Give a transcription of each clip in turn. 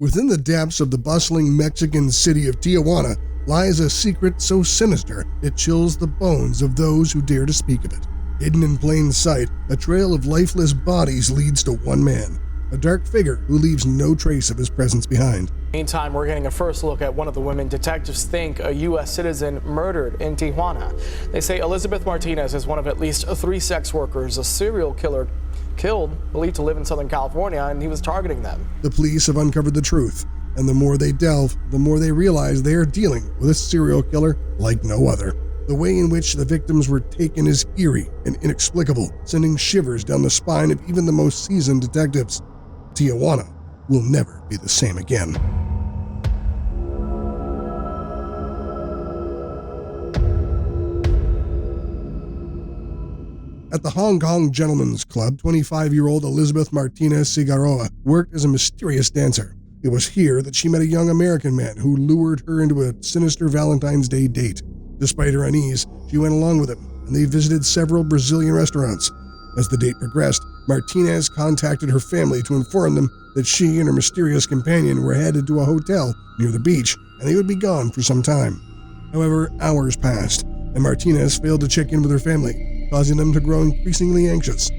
Within the depths of the bustling Mexican city of Tijuana lies a secret so sinister it chills the bones of those who dare to speak of it. Hidden in plain sight, a trail of lifeless bodies leads to one man, a dark figure who leaves no trace of his presence behind. Meantime, we're getting a first look at one of the women detectives think a U.S. citizen murdered in Tijuana. They say Elizabeth Martinez is one of at least 3 sex workers a serial killer killed, believed to live in Southern California, and he was targeting them. The police have uncovered the truth, and the more they delve, the more they realize they are dealing with a serial killer like no other. The way in which the victims were taken is eerie and inexplicable, sending shivers down the spine of even the most seasoned detectives. Tijuana will never be the same again. At the Hong Kong Gentlemen's Club, 25-year-old Elizabeth Martinez Figueroa worked as a mysterious dancer. It was here that she met a young American man who lured her into a sinister Valentine's Day date. Despite her unease, she went along with him, and they visited several Brazilian restaurants. As the date progressed, Martinez contacted her family to inform them that she and her mysterious companion were headed to a hotel near the beach, and they would be gone for some time. However, hours passed, and Martinez failed to check in with her family, causing them to grow increasingly anxious.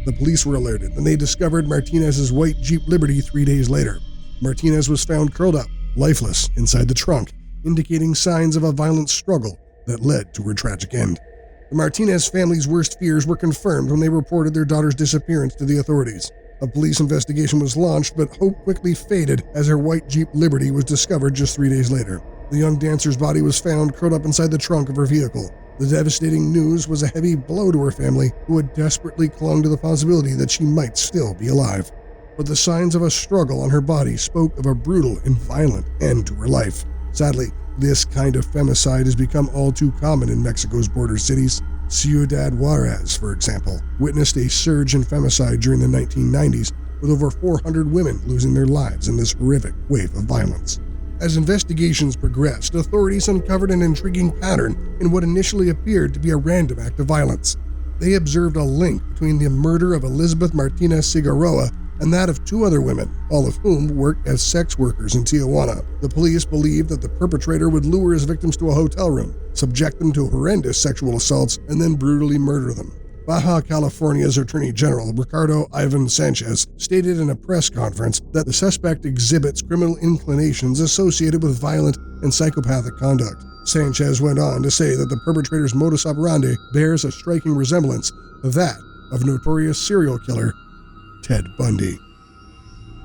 The police were alerted, and they discovered Martinez's white Jeep Liberty 3 days later. Martinez was found curled up, lifeless, inside the trunk, indicating signs of a violent struggle that led to her tragic end. The Martinez family's worst fears were confirmed when they reported their daughter's disappearance to the authorities. A police investigation was launched, but hope quickly faded as her white Jeep Liberty was discovered just 3 days later. The young dancer's body was found curled up inside the trunk of her vehicle. The devastating news was a heavy blow to her family, who had desperately clung to the possibility that she might still be alive. But the signs of a struggle on her body spoke of a brutal and violent end to her life. Sadly, this kind of femicide has become all too common in Mexico's border cities. Ciudad Juarez, for example, witnessed a surge in femicide during the 1990s, with over 400 women losing their lives in this horrific wave of violence. As investigations progressed, authorities uncovered an intriguing pattern in what initially appeared to be a random act of violence. They observed a link between the murder of Elizabeth Martinez Figueroa and that of 2 other women, all of whom worked as sex workers in Tijuana. The police believed that the perpetrator would lure his victims to a hotel room, subject them to horrendous sexual assaults, and then brutally murder them. Baja California's Attorney General, Ricardo Ivan Sanchez, stated in a press conference that the suspect exhibits criminal inclinations associated with violent and psychopathic conduct. Sanchez went on to say that the perpetrator's modus operandi bears a striking resemblance to that of notorious serial killer Ted Bundy.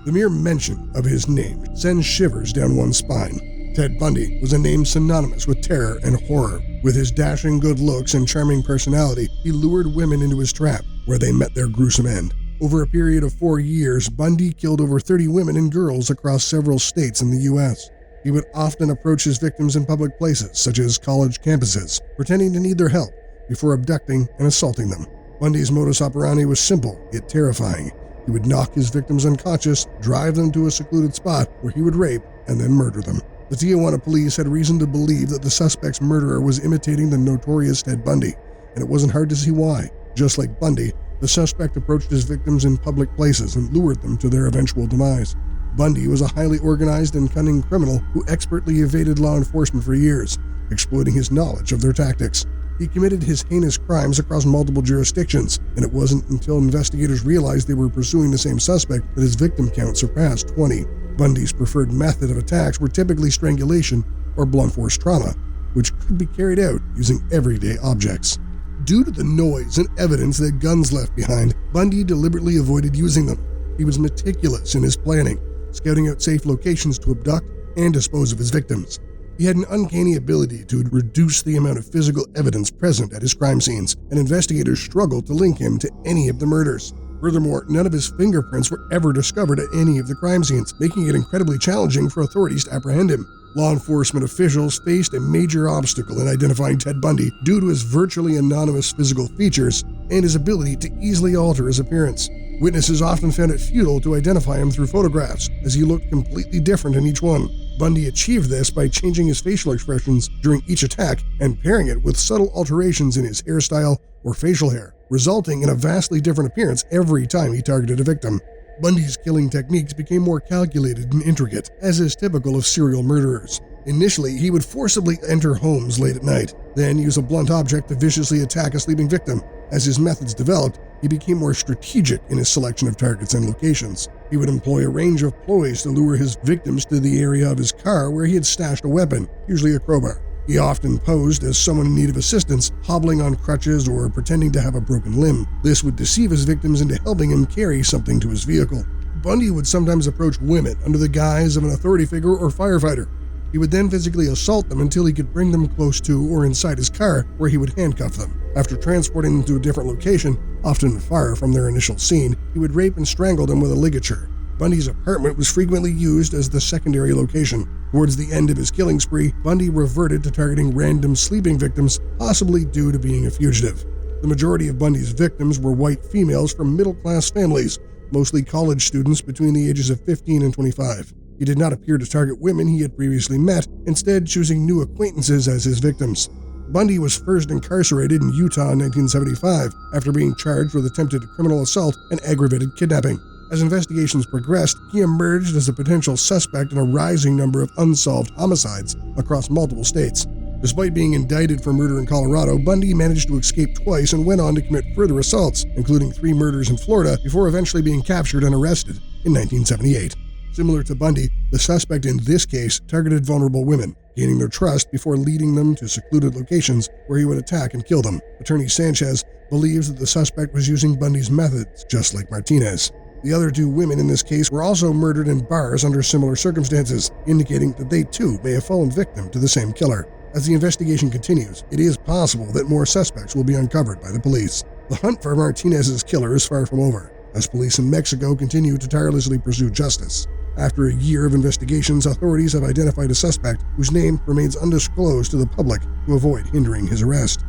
The mere mention of his name sends shivers down one's spine. Ted Bundy was a name synonymous with terror and horror. With his dashing good looks and charming personality, he lured women into his trap, where they met their gruesome end. Over a period of 4 years, Bundy killed over 30 women and girls across several states in the U.S. He would often approach his victims in public places, such as college campuses, pretending to need their help before abducting and assaulting them. Bundy's modus operandi was simple, yet terrifying. He would knock his victims unconscious, drive them to a secluded spot where he would rape and then murder them. The Tijuana police had reason to believe that the suspect's murderer was imitating the notorious Ted Bundy, and it wasn't hard to see why. Just like Bundy, the suspect approached his victims in public places and lured them to their eventual demise. Bundy was a highly organized and cunning criminal who expertly evaded law enforcement for years, exploiting his knowledge of their tactics. He committed his heinous crimes across multiple jurisdictions, and it wasn't until investigators realized they were pursuing the same suspect that his victim count surpassed 20. Bundy's preferred method of attacks were typically strangulation or blunt force trauma, which could be carried out using everyday objects. Due to the noise and evidence that guns left behind, Bundy deliberately avoided using them. He was meticulous in his planning, scouting out safe locations to abduct and dispose of his victims. He had an uncanny ability to reduce the amount of physical evidence present at his crime scenes, and investigators struggled to link him to any of the murders. Furthermore, none of his fingerprints were ever discovered at any of the crime scenes, making it incredibly challenging for authorities to apprehend him. Law enforcement officials faced a major obstacle in identifying Ted Bundy due to his virtually anonymous physical features and his ability to easily alter his appearance. Witnesses often found it futile to identify him through photographs, as he looked completely different in each one. Bundy achieved this by changing his facial expressions during each attack and pairing it with subtle alterations in his hairstyle or facial hair, resulting in a vastly different appearance every time he targeted a victim. Bundy's killing techniques became more calculated and intricate, as is typical of serial murderers. Initially, he would forcibly enter homes late at night, then use a blunt object to viciously attack a sleeping victim. As his methods developed, he became more strategic in his selection of targets and locations. He would employ a range of ploys to lure his victims to the area of his car where he had stashed a weapon, usually a crowbar. He often posed as someone in need of assistance, hobbling on crutches or pretending to have a broken limb. This would deceive his victims into helping him carry something to his vehicle. Bundy would sometimes approach women under the guise of an authority figure or firefighter. He would then physically assault them until he could bring them close to or inside his car, where he would handcuff them. After transporting them to a different location, often far from their initial scene, he would rape and strangle them with a ligature. Bundy's apartment was frequently used as the secondary location. Towards the end of his killing spree, Bundy reverted to targeting random sleeping victims, possibly due to being a fugitive. The majority of Bundy's victims were white females from middle-class families, mostly college students between the ages of 15 and 25. He did not appear to target women he had previously met, instead choosing new acquaintances as his victims. Bundy was first incarcerated in Utah in 1975 after being charged with attempted criminal assault and aggravated kidnapping. As investigations progressed, he emerged as a potential suspect in a rising number of unsolved homicides across multiple states. Despite being indicted for murder in Colorado, Bundy managed to escape twice and went on to commit further assaults, including 3 murders in Florida, before eventually being captured and arrested in 1978. Similar to Bundy, the suspect in this case targeted vulnerable women, gaining their trust before leading them to secluded locations where he would attack and kill them. Attorney Sanchez believes that the suspect was using Bundy's methods, just like Martinez. The other 2 women in this case were also murdered in bars under similar circumstances, indicating that they too may have fallen victim to the same killer. As the investigation continues, it is possible that more suspects will be uncovered by the police. The hunt for Martinez's killer is far from over, as police in Mexico continue to tirelessly pursue justice. After a year of investigations, authorities have identified a suspect whose name remains undisclosed to the public to avoid hindering his arrest.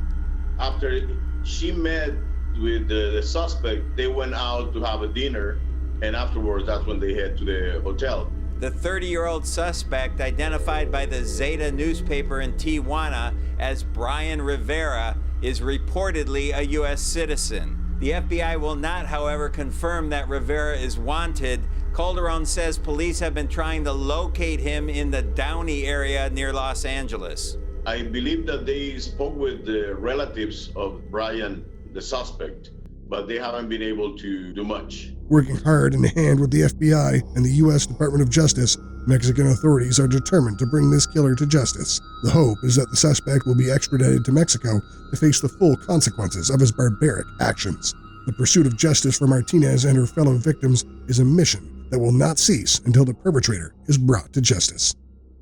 After she met with the suspect, they went out to have a dinner, and afterwards, that's when they head to the hotel. The 30-year-old suspect, identified by the Zeta newspaper in Tijuana as Brian Rivera, is reportedly a U.S. citizen. The FBI will not, however, confirm that Rivera is wanted. Calderon says police have been trying to locate him in the Downey area near Los Angeles. I believe that they spoke with the relatives of Brian, the suspect, but they haven't been able to do much. Working hard in hand with the FBI and the U.S. Department of Justice, Mexican authorities are determined to bring this killer to justice. The hope is that the suspect will be extradited to Mexico to face the full consequences of his barbaric actions. The pursuit of justice for Martinez and her fellow victims is a mission that will not cease until the perpetrator is brought to justice.